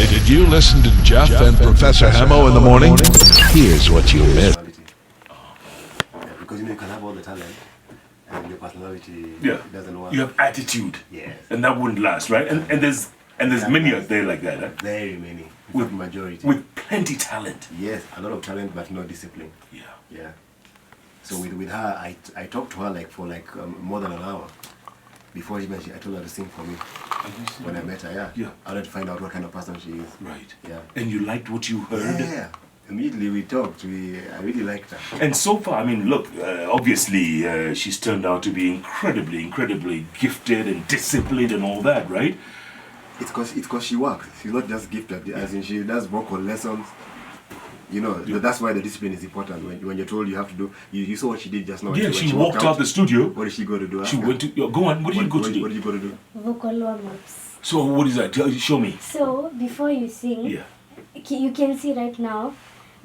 Did you listen to Jeff and Professor Hamo in the morning? Here's what you missed. Because you can have all the talent and your personality doesn't work. You have attitude. Yes. And that wouldn't last, right? And there's many out there like that, huh? Very many. With majority. With plenty talent. Yes, a lot of talent but no discipline. Yeah. Yeah. So with her, I talked to her for more than an hour. Before I told her to sing for me. When I met her, yeah. I wanted to find out what kind of person she is. Right. Yeah. And you liked what you heard? Yeah. Immediately we talked. I really liked her. And so far, I mean, look, obviously she's turned out to be incredibly gifted and disciplined and all that, right? It's because she works. She's not just gifted, as in she does vocal lessons. You know, that's why the discipline is important. When you're told you have to do, you saw what she did just now. Yeah, she walked out the studio. What did she go to do? She went to, go on, what did you go to do? What did you go to do? Vocal warm-ups. So what is that? Show me. So, before you sing, you can see right now,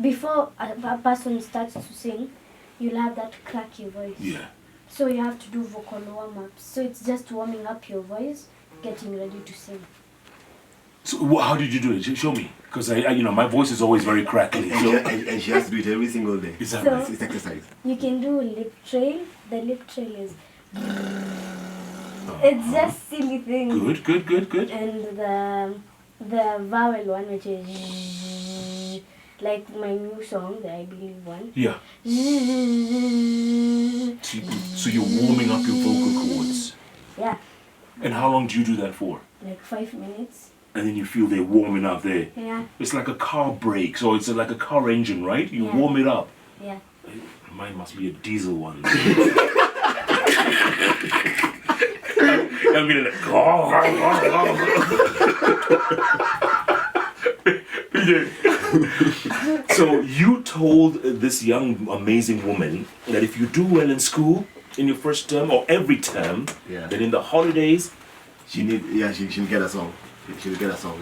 before a person starts to sing, you'll have that cracky voice. Yeah. So you have to do vocal warm-ups. So it's just warming up your voice, getting ready to sing. So how did you do it? Show me, because my voice is always very crackly. And she has to do it every single day. Is that so right? It's exercise. You can do lip trail. The lip trail is. It's just silly things. Good. And the vowel one, which is like my new song, the I Believe one. Yeah. So you're warming up your vocal cords. Yeah. And how long do you do that for? Like 5 minutes. And then you feel they're warming up there. Yeah. It's like a car brake, so it's like a car engine, right? You warm it up. Yeah. Mine must be a diesel one. I'm gonna like, So you told this young amazing woman that if you do well in school in your first term or every term, then in the holidays she'll get a song. She'll get a song,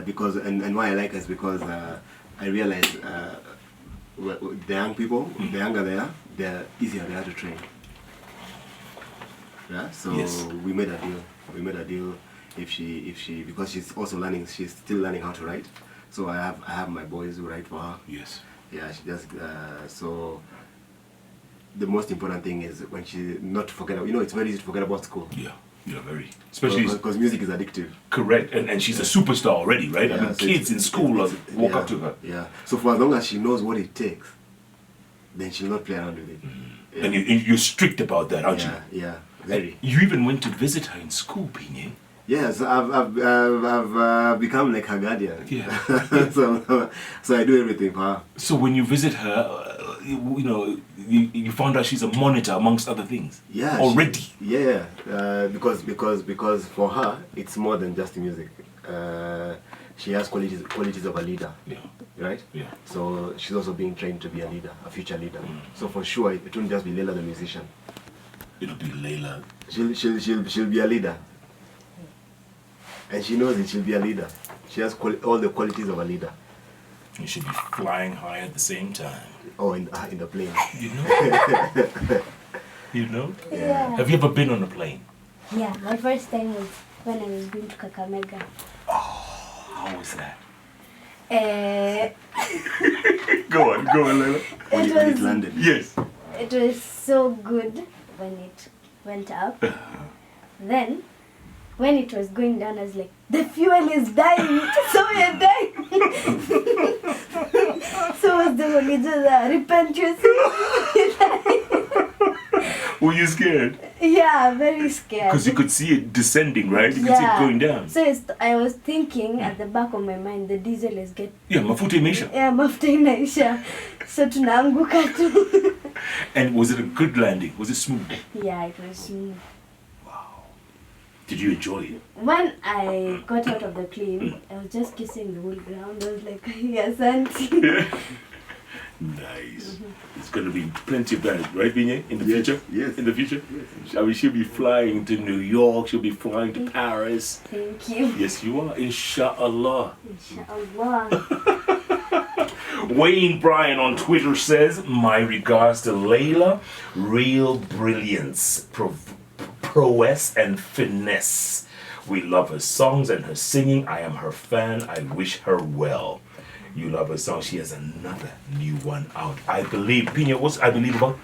because why I like it is because I realize the young people, the younger they are, they're easier they are to train. Yeah, so we made a deal. If she because she's also learning, she's still learning how to write. So I have my boys who write for her. Yes. Yeah, she just so. The most important thing is when she not to forget. It's very easy to forget about school. Yeah, very. Especially because music is addictive. Correct, and she's a superstar already, right? Yeah, I mean, so kids in school walk up to her. Yeah. So for as long as she knows what it takes, then she'll not play around with it. Yeah. And you're strict about that, aren't you? Yeah, very. You even went to visit her in school, Pinye. Yes, I've become like her guardian. Yeah. so I do everything for her. So when you visit her, you found out she's a monitor amongst other things. Yeah. Already. Because for her it's more than just music. She has qualities of a leader. Yeah. Right. Yeah. So she's also being trained to be a leader, a future leader. So for sure it won't just be Laila the musician. It'll be Laila. She'll be a leader. And she knows it. She'll be a leader. She has all the qualities of a leader. You should be flying high at the same time. Oh, in the plane. You know? You know? Yeah. Have you ever been on a plane? Yeah, my first time was when I was going to Kakamega. Oh, how was that? Go on, Laila. When it landed. Yes. It was so good when it went up. Then, when it was going down, I was like, the fuel is dying, so we're dying. So was the religious repent Were you scared? Yeah, very scared. Because you could see it descending, right? You could see it going down. So I was thinking at the back of my mind, the diesel is getting... Yeah, mafuta imeisha. Yeah, mafuta inaisha. So tunaanguka tu. And was it a good landing? Was it smooth? Yeah, it was smooth. Did you enjoy it? When I got out of the plane, I was just kissing the whole ground. I was like, yes, auntie. Nice. It's going to be plenty of that, right, Vinye? In the future? Yes. In the future? Yes. I mean, she'll be flying to New York. She'll be flying to Paris. Thank you. Yes, you are. Inshallah. Inshallah. Wayne Bryan on Twitter says, my regards to Laila. Real brilliance, prowess and finesse. We love her songs and her singing. I am her fan. I wish her well. You love her song. She has another new one out. I believe. Pina, what's I believe about?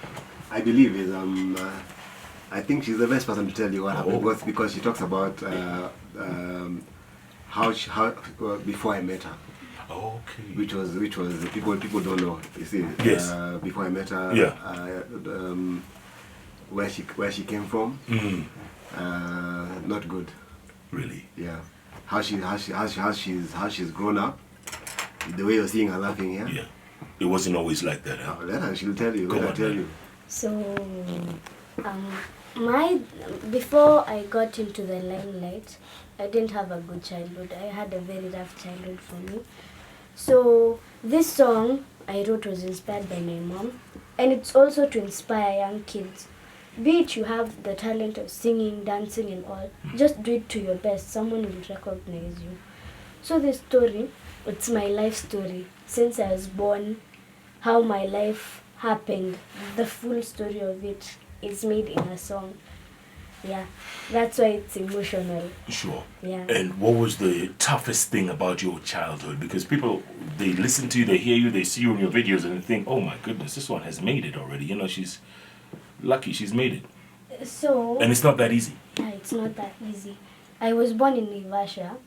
I believe is I think she's the best person to tell you what happened because she talks about how before I met her. Okay. Which was people don't know. You see, Yes. Before I met her, where she came from, not good. Really? Yeah, how she's grown up, the way you're seeing her laughing here. Yeah. It wasn't always like that, huh? Let her, she'll tell you. Go Let her on, tell man. you. So, before I got into the limelight, I didn't have a good childhood. I had a very rough childhood for me. So, this song I wrote was inspired by my mom, and it's also to inspire young kids. Be it you have the talent of singing, dancing, and all, just do it to your best. Someone will recognize you. So, this story, it's my life story. Since I was born, how my life happened, the full story of it is made in a song. Yeah, that's why it's emotional. Sure. Yeah. And what was the toughest thing about your childhood? Because people, they listen to you, they hear you, they see you in your videos, and they think, oh my goodness, this one has made it already. You know, she's lucky, she's made it. So, And it's not that easy. yeah, it's not that easy. I was born in Naivasha,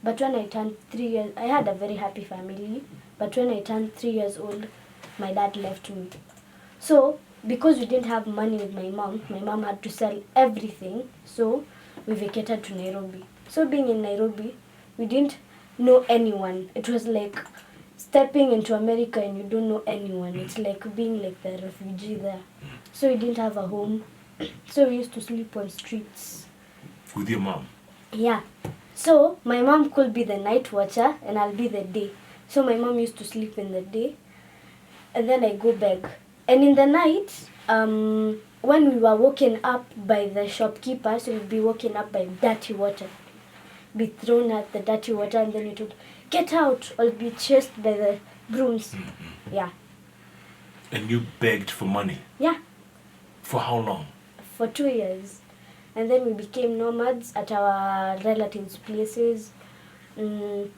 but when I turned 3 years, I had a very happy family, but when I turned 3 years old, my dad left me. So, because we didn't have money with my mom had to sell everything, so we vacated to Nairobi. So being in Nairobi, we didn't know anyone. It was like stepping into America and you don't know anyone. It's like being like the refugee there. So we didn't have a home. So we used to sleep on streets. With your mom? Yeah. So my mom could be the night watcher and I'll be the day. So my mom used to sleep in the day and then I go beg. And in the night, when we were woken up by the shopkeepers, we'd be woken up by dirty water. Be thrown at the dirty water and then it would get out or be chased by the brooms. Yeah. And you begged for money? Yeah. For how long? For 2 years. And then we became nomads at our relatives' places. I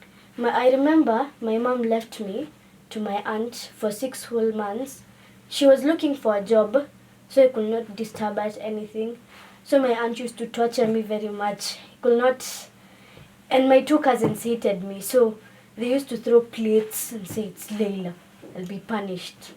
remember my mom left me to my aunt for 6 whole months. She was looking for a job, so I could not disturb her at anything. So my aunt used to torture me very much. I could not, and my 2 cousins hated me, so they used to throw plates and say, it's Laila, I'll be punished.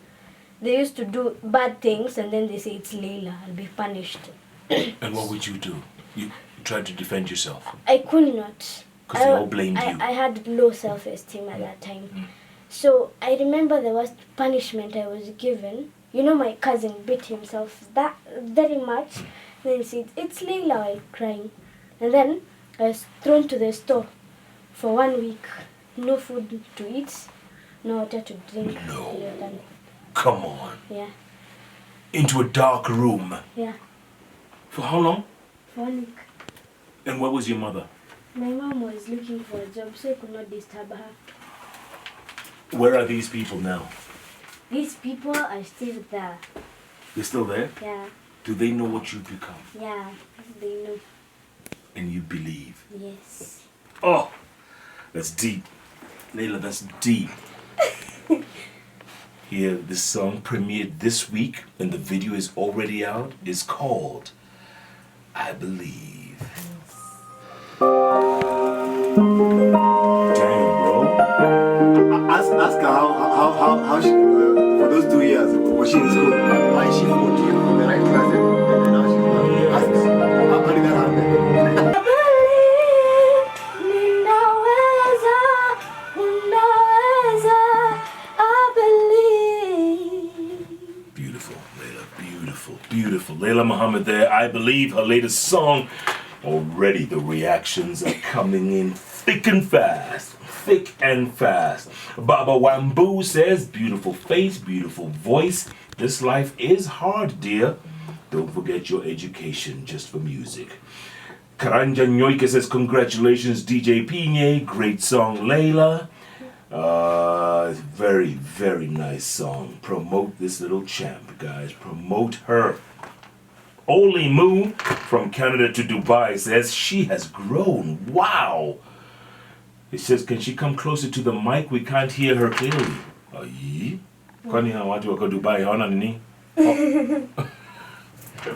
They used to do bad things and then they say, it's Laila, I'll be punished. And what would you do? You tried to defend yourself? I could not. Because they all blamed you. I had low self-esteem at that time. So I remember the worst punishment I was given. You know, my cousin beat himself that very much. Then he said, it's Laila, while crying. And then I was thrown to the store for 1 week. No food to eat, no water to drink. No. We were done. Come on. Yeah, Into a dark room. yeah, For how long? for 1 week. And where was your mother? My mom was looking for a job, so I could not disturb her. Where are these people now? These people are still there. They're still there? Yeah, Do they know what you've become? yeah, they know. And you believe? Yes. Oh, that's deep. Laila, that's deep. Here, this song premiered this week and the video is already out. It's called I Believe. Damn, bro. Ask her how she, for those 2 years, was she in school? Why is she 14 in the right class and now she's not? Ask her, how did that happen? Beautiful, Laila, beautiful, beautiful. Leyla Mohamed there. I Believe, her latest song. Already the reactions are coming in thick and fast. Thick and fast. Baba Wambu says, beautiful face, beautiful voice. This life is hard, dear. Don't forget your education just for music. Karanja Nyoike says, congratulations, DJ Pinye. Great song, Laila. Very, very nice song. Promote this little champ, guys. Promote her. Only moved from Canada to Dubai says she has grown. Wow. It says, can she come closer to the mic? We can't hear her clearly. Aye. Kwani hawa watu wako Dubai hawana nini? Oh.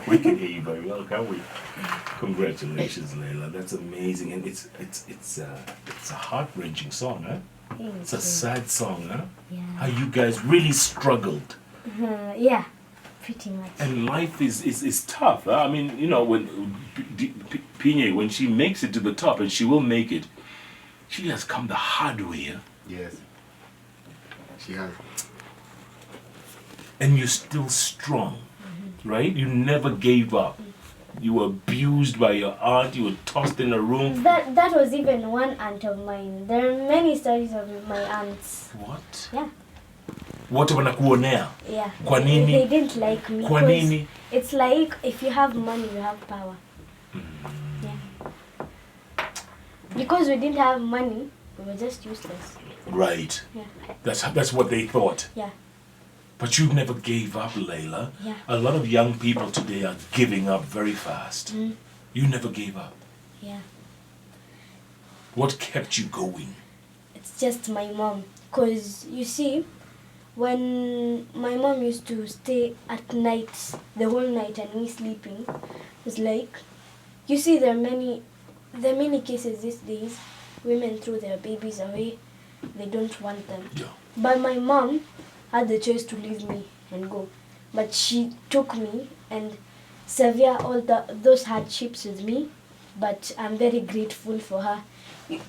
We can hear you very well, can't we? Congratulations, Layla. That's amazing, and it's a heart-wrenching song, huh? It's a sad song, huh? Yeah. How you guys really struggled. Yeah, pretty much. And life is tough. Huh? I mean, you know, when Pinye, when she makes it to the top, and she will make it, she has come the hard way. Huh? Yes. She has. And you're still strong, right? You never gave up. You were abused by your aunt. You were tossed in a room. That was even one aunt of mine. There are many stories of my aunts. What? Yeah. Wote wanakuonea? Yeah. Kwa nini? They didn't like me. Kwa nini? It's like if you have money, you have power. Yeah. Because we didn't have money, we were just useless. Right. Yeah. That's what they thought. Yeah. But you never gave up, Layla. Yeah. A lot of young people today are giving up very fast. You never gave up. Yeah. What kept you going? It's just my mom. Because, you see, when my mom used to stay at night, the whole night, and me sleeping, it's like, you see, there are many cases these days, women throw their babies away, they don't want them. Yeah. But my mom had the choice to leave me and go. But she took me and severe all those hardships with me. But I'm very grateful for her.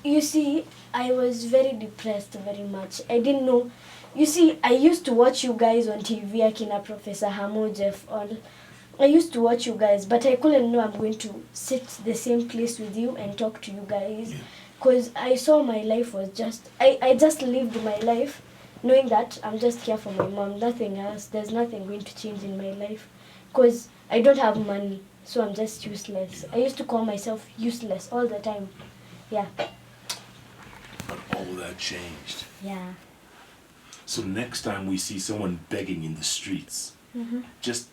You see, I was very depressed very much. I didn't know. You see, I used to watch you guys on TV, Akina Professor Hamo, Jeff, all. I used to watch you guys, but I couldn't know I'm going to sit the same place with you and talk to you guys. Because I saw my life was just, I just lived my life knowing that I'm just here for my mom, nothing else. There's nothing going to change in my life. Because I don't have money, so I'm just useless. I used to call myself useless all the time. Yeah. But all that changed. Yeah. So next time we see someone begging in the streets, just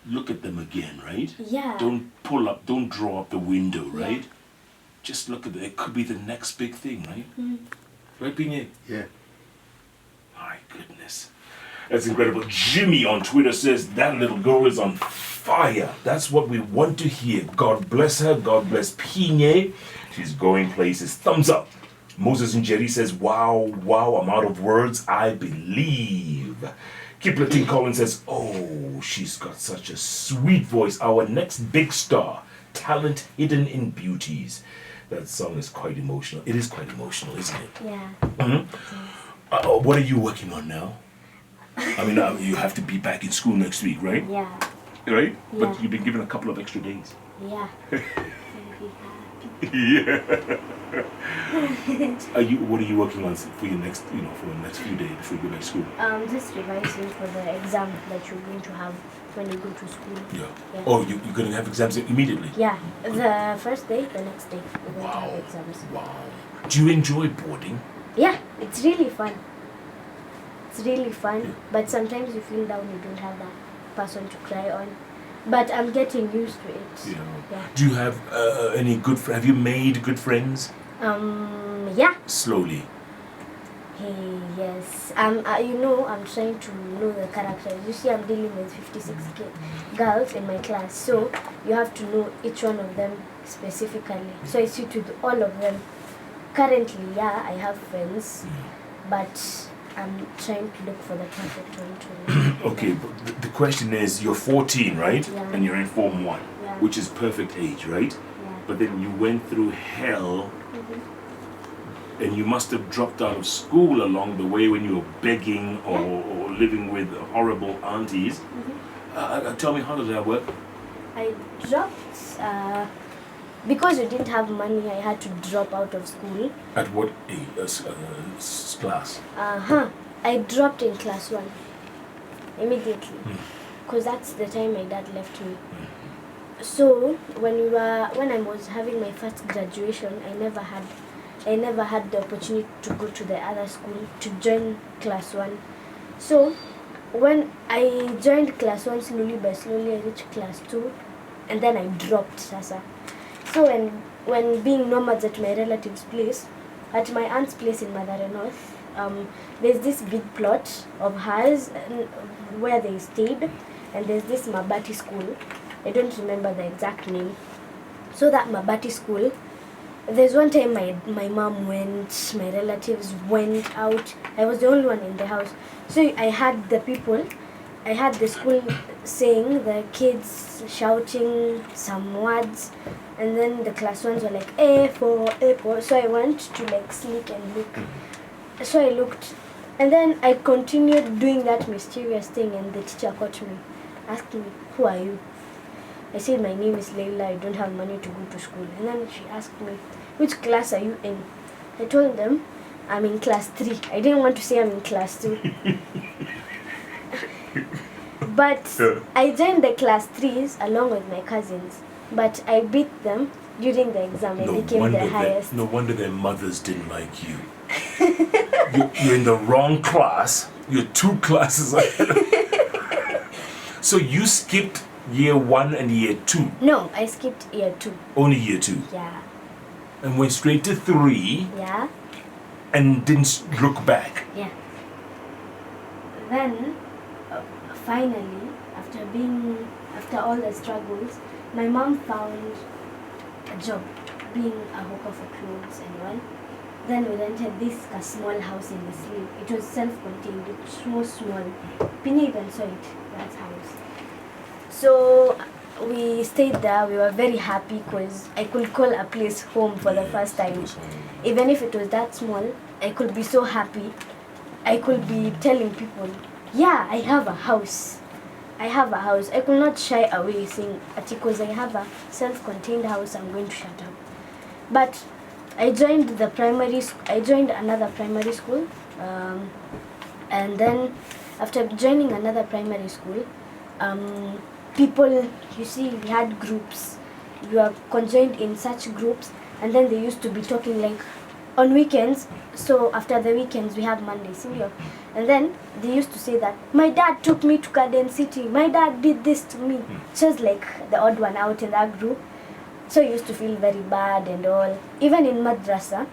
look at them again, right? Yeah. Don't pull up, don't draw up the window, right? Yeah. Just look at it. It could be the next big thing, right? Right, Pinye? Yeah. My goodness. That's incredible. Jimmy on Twitter says that little girl is on fire. That's what we want to hear. God bless her. God bless Pinye. She's going places. Thumbs up. Moses and Jerry says, wow, I'm out of words. I believe. Kipletin Collins says, oh, she's got such a sweet voice. Our next big star. Talent hidden in beauties. That song is quite emotional. It is quite emotional, isn't it? Yeah. What are you working on now? I mean, you have to be back in school next week, right? Yeah. Right? Yeah. But you've been given a couple of extra days. Yeah. Yeah. What are you working on for your next, for the next few days before you go back to school? Just revising for the exam that you're going to have when you go to school. Yeah. Yeah. Oh, you're going to have exams immediately? Yeah. The first day, the next day, we're going to have exams. Wow. Do you enjoy boarding? Yeah, it's really fun. It's really fun, but sometimes you feel down, you don't have that person to cry on. But I'm getting used to it. Yeah. Do you have any good have you made good friends? Yeah. Slowly. Hey, yes. I'm trying to know the characters. You see, I'm dealing with 56 girls in my class, so you have to know each one of them specifically. So I sit with all of them. Currently, yeah, I have friends, but I'm trying to look for the perfect one to Okay, but the question is, you're 14, right? Yeah. And you're in Form 1, Yeah. which is perfect age, right? Yeah. But then you went through hell, and you must have dropped out of school along the way when you were begging or living with horrible aunties. Tell me, how did that work? I dropped because we didn't have money. I had to drop out of school. At what age, class? I dropped in class 1 immediately because that's the time my dad left me. So when I was having my first graduation, I never had the opportunity to go to the other school to join class 1. So when I joined class 1, slowly by slowly I reached class 2, and then I dropped Sasa. So when being nomads at my relative's place, at my aunt's place in Madare North, there's this big plot of hers where they stayed, and there's this Mabati school. I don't remember the exact name. So that Mabati school, there's one time my mom went, my relatives went out. I was the only one in the house. So I had the school saying, the kids shouting some words, and then the class ones were like, A for apple. So I went to like sneak and look. So I looked, and then I continued doing that mysterious thing, and the teacher caught me, asked me, who are you? I said, my name is Laila, I don't have money to go to school. And then she asked me, which class are you in? I told them, I'm in class 3. I didn't want to say I'm in class 2. But I joined the class 3s along with my cousins. But I beat them during the exam. I became the highest. No wonder their mothers didn't like you. You're in the wrong class. You're 2 classes ahead. So you skipped year 1 and year 2? No, I skipped year 2. Only year 2? Yeah. And went straight to 3? Yeah. And didn't look back? Yeah. Then, finally, after all the struggles, my mom found a job being a hawker for clothes and all. Then we rented this small house in the sleep. It was self-contained. It was small. Pini even saw it, that house. So we stayed there. We were very happy because I could call a place home for the first time. Even if it was that small, I could be so happy. I could be telling people, yeah, I have a house. I have a house. I could not shy away saying, because I have a self-contained house, I'm going to shut up. But I joined another primary school, and then after joining another primary school, people, you see, we had groups. You are conjoined in such groups, and then they used to be talking like on weekends. So after the weekends, we have Mondays, and then they used to say that my dad took me to Garden City. My dad did this to me. So it's like the odd one out in that group. So I used to feel very bad and all. Even in madrasa,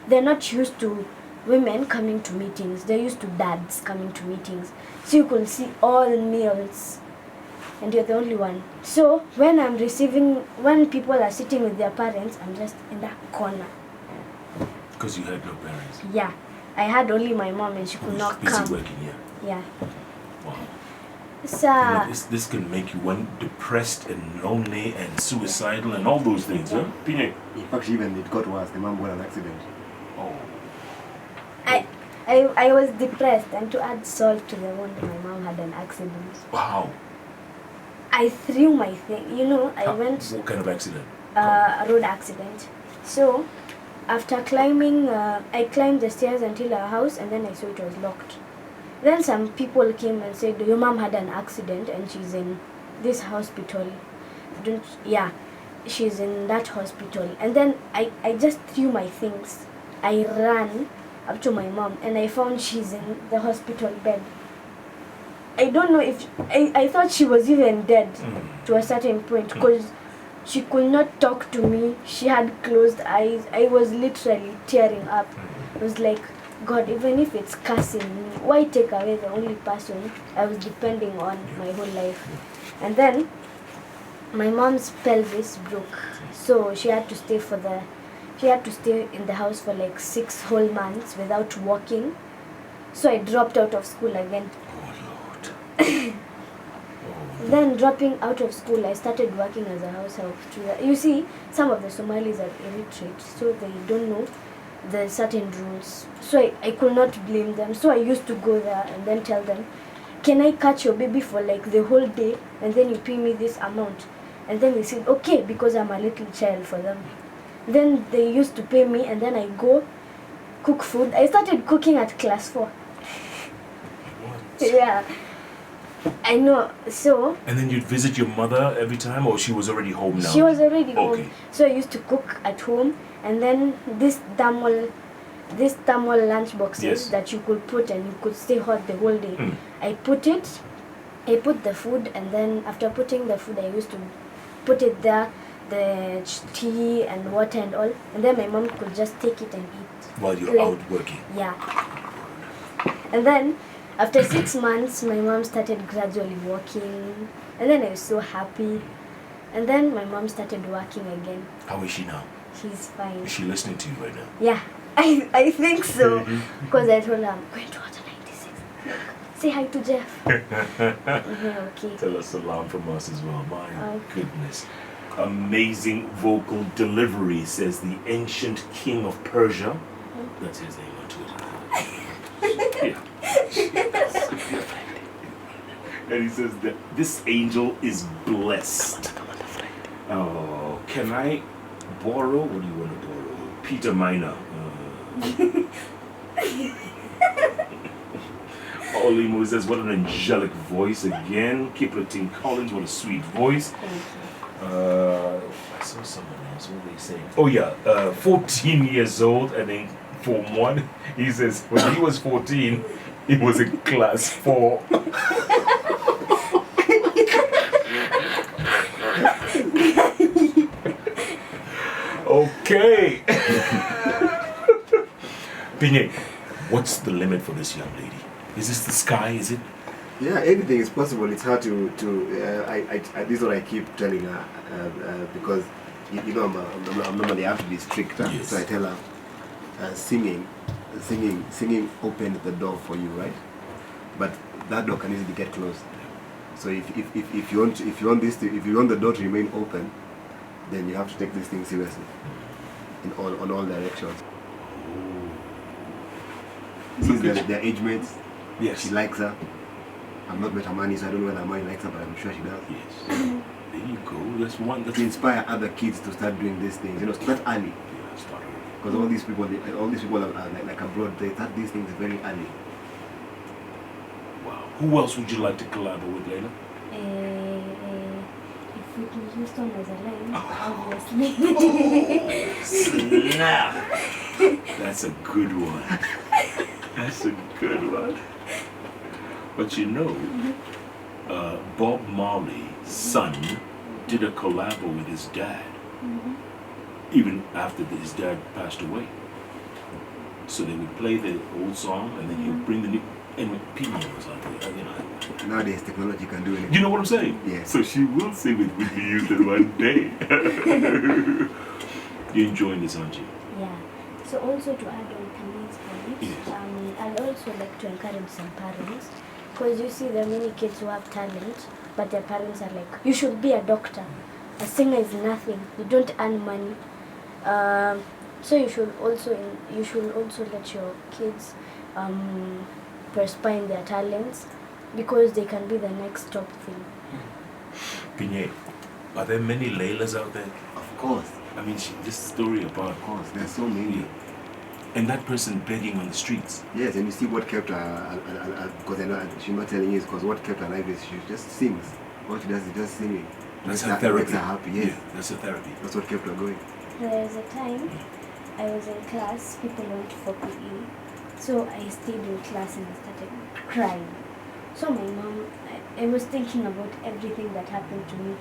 they're not used to women coming to meetings. They're used to dads coming to meetings. So you could see all males, and you're the only one. So when people are sitting with their parents, I'm just in that corner. Because you had no parents? Yeah. I had only my mom, and she could not come. Busy working, yeah. Wow. So this can make you depressed and lonely and suicidal and all those things, huh? Pine? In fact, even it got worse. The mom got an accident. Oh. I was depressed, and to add salt to the wound, my mom had an accident. Wow. I threw my thing. I went... What kind of accident? A road accident. So, after climbing, I climbed the stairs until our house, and then I saw it was locked. Then some people came and said, your mom had an accident and she's in this hospital. She's in that hospital. And then I just threw my things. I ran up to my mom, and I found she's in the hospital bed. I don't know if... I thought she was even dead to a certain point, because she could not talk to me. She had closed eyes. I was literally tearing up. It was like, God, even if it's cursing me, why take away the only person I was depending on my whole life? And then my mom's pelvis broke, so she had to stay in the house for like 6 whole months without walking. So I dropped out of school again. Oh Lord. Then dropping out of school, I started working as a house help. You see, some of the Somalis are illiterate, so they don't know the certain rules. So I could not blame them. So I used to go there and then tell them, can I catch your baby for like the whole day, and then you pay me this amount? And then they said, okay, because I'm a little child for them. Then they used to pay me, and then I go cook food. I started cooking at class 4. What? Yeah. I know. So... And then you'd visit your mother every time, or she was already home now? She was already home. Okay. So I used to cook at home, and then this thermal lunch boxes that you could put and you could stay hot the whole day. I put it I put the food, and then after putting the food, I used to put it there, the tea and water and all, and then my mom could just take it and eat. While you're out working. Yeah. And then after 6 months, my mom started gradually walking, and then I was so happy. And then my mom started working again. How is she now? She's fine. Is she listening to you right now? Yeah, I think so. Because I told her I'm going to Water 96. Look, say hi to Jeff. Okay. Tell us salam from us as well. My Okay. goodness. Amazing vocal delivery, says the ancient king of Persia. That's his name on Twitter. Yeah. And he says that this angel is blessed. Oh, can I borrow? What do you want to borrow? Peter Minor. Olimo says, what an angelic voice again. Kipletin Collins, what a sweet voice. I saw someone else. What were they saying? Oh yeah, 14 years old and in Form 1. He says when he was 14, he was in class 4. Okay. Pinye, what's the limit for this young lady? Is this the sky? Is it? Yeah, anything is possible. It's hard to this is what I keep telling her because you know I'm normally have to be strict. Yes. So I tell her singing opened the door for you, right? But that door can easily get closed. So if you want if you want the door to remain open, then you have to take this thing seriously in all directions. Since they're age mates, Yes. she likes her. I'm not better money, so I don't know whether mine likes her, but I'm sure she does. Yes. There you go. That's one. That's To inspire other kids to start doing these things, start early. Yeah, start early. Because all these people are like abroad. They start these things very early. Wow. Who else would you like to collaborate with, Laila? If Whitney Houston was alive, obviously. Snap! That's a good one. That's a good one. But you know, Bob Marley's son did a collabo with his dad, even after his dad passed away. So they would play the old song, and then he'd bring the new. And Pino was like, Nowadays, technology can do anything. you know what I'm saying? Yeah. So she will sing with Whitney Houston one day. You're enjoying this, aren't you? Yeah. So also to add on Penny's point, Yes. I'd also like to encourage some parents, because you see there are many kids who have talent, but their parents are like, you should be a doctor. A singer is nothing. You don't earn money. So you should also let your kids perspire their talents, because they can be the next top thing. Pinye, are there many Laylas out there? Of course, I mean, this story about of course. There's so many. and that person begging on the streets. Yes, and you see what kept her, because I know she's not telling you, because what kept her alive is she just sings. What she does is just singing. That's Makes her therapy. Makes her happy, yes. Yeah, that's her therapy. That's what kept her going. There was a time I was in class, people went for PE. So I stayed in class and I started crying. So my mom, I was thinking about everything that happened to me.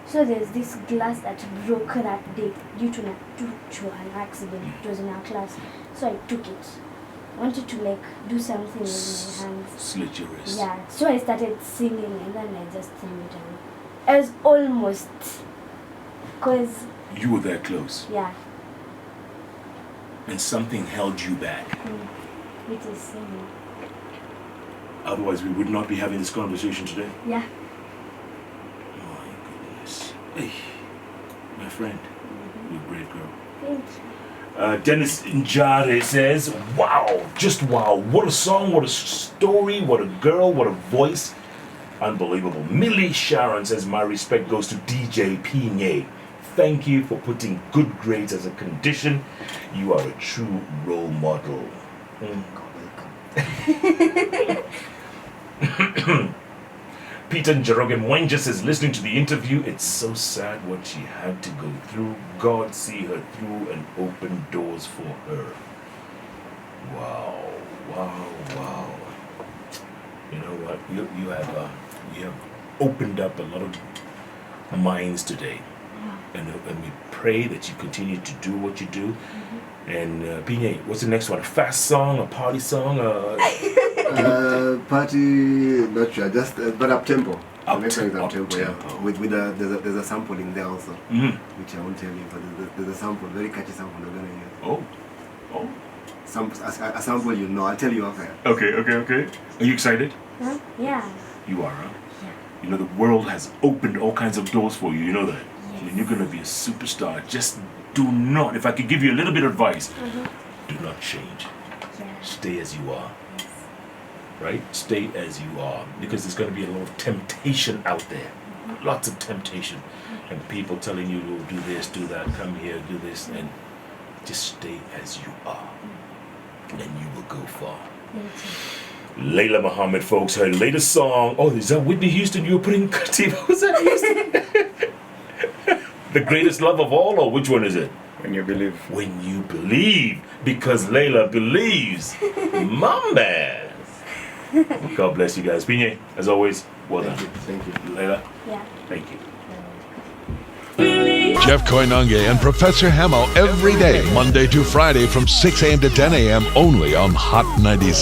So there's this glass that broke that day due to an accident. It was in our class. So I took it. I wanted to do something with my hands. Slit your wrist. Yeah. So I started singing and then I just threw it away. I was almost, cause You were that close, yeah. and something held you back. It is singing. Otherwise, we would not be having this conversation today. Yeah. My goodness. Hey, my friend, you're a brave girl. Thank you. Dennis Njare says, wow, just wow. What a song, what a story, what a girl, what a voice. Unbelievable. Millie Sharon says, my respect goes to DJ Pinye. Thank you for putting good grades as a condition. You are a true role model. Peter Njoroge Mwenja says, listening to the interview, it's so sad what she had to go through. God see her through and open doors for her. Wow, wow, wow. You know what? You have you have opened up a lot of minds today. And we pray that you continue to do what you do. And Pinye, what's the next one? A fast song, a party song? Party, not sure, just but up tempo. The next one is up tempo, yeah. Up-tempo. With there's a sample in there also, which I won't tell you, but there's a sample, very catchy sample we're gonna use. Oh. A sample, you know. I'll tell you after. Okay. Are you excited? Huh? Yeah. You are, huh? Yeah. You know, the world has opened all kinds of doors for you. You know that? Yes. And you're going to be a superstar. Just do not, if I could give you a little bit of advice, do not change. Yeah. Stay as you are. Yes. Right? Stay as you are. Because there's going to be a lot of temptation out there. Lots of temptation. And people telling you, oh, do this, do that, come here, do this. And just stay as you are. And you will go far. Thank you. Leyla Mohamed, folks, her latest song. Oh, is that Whitney Houston you were putting? What was that Houston? The greatest love of all, or which one is it? When you believe. When you believe, because Laila believes. My man. God bless you guys. Pinye, as always, well done. Thank you. Laila, Yeah. thank you. Jeff Koinange and Professor Hamo every day, Monday to Friday from 6 a.m. to 10 a.m. only on Hot 96.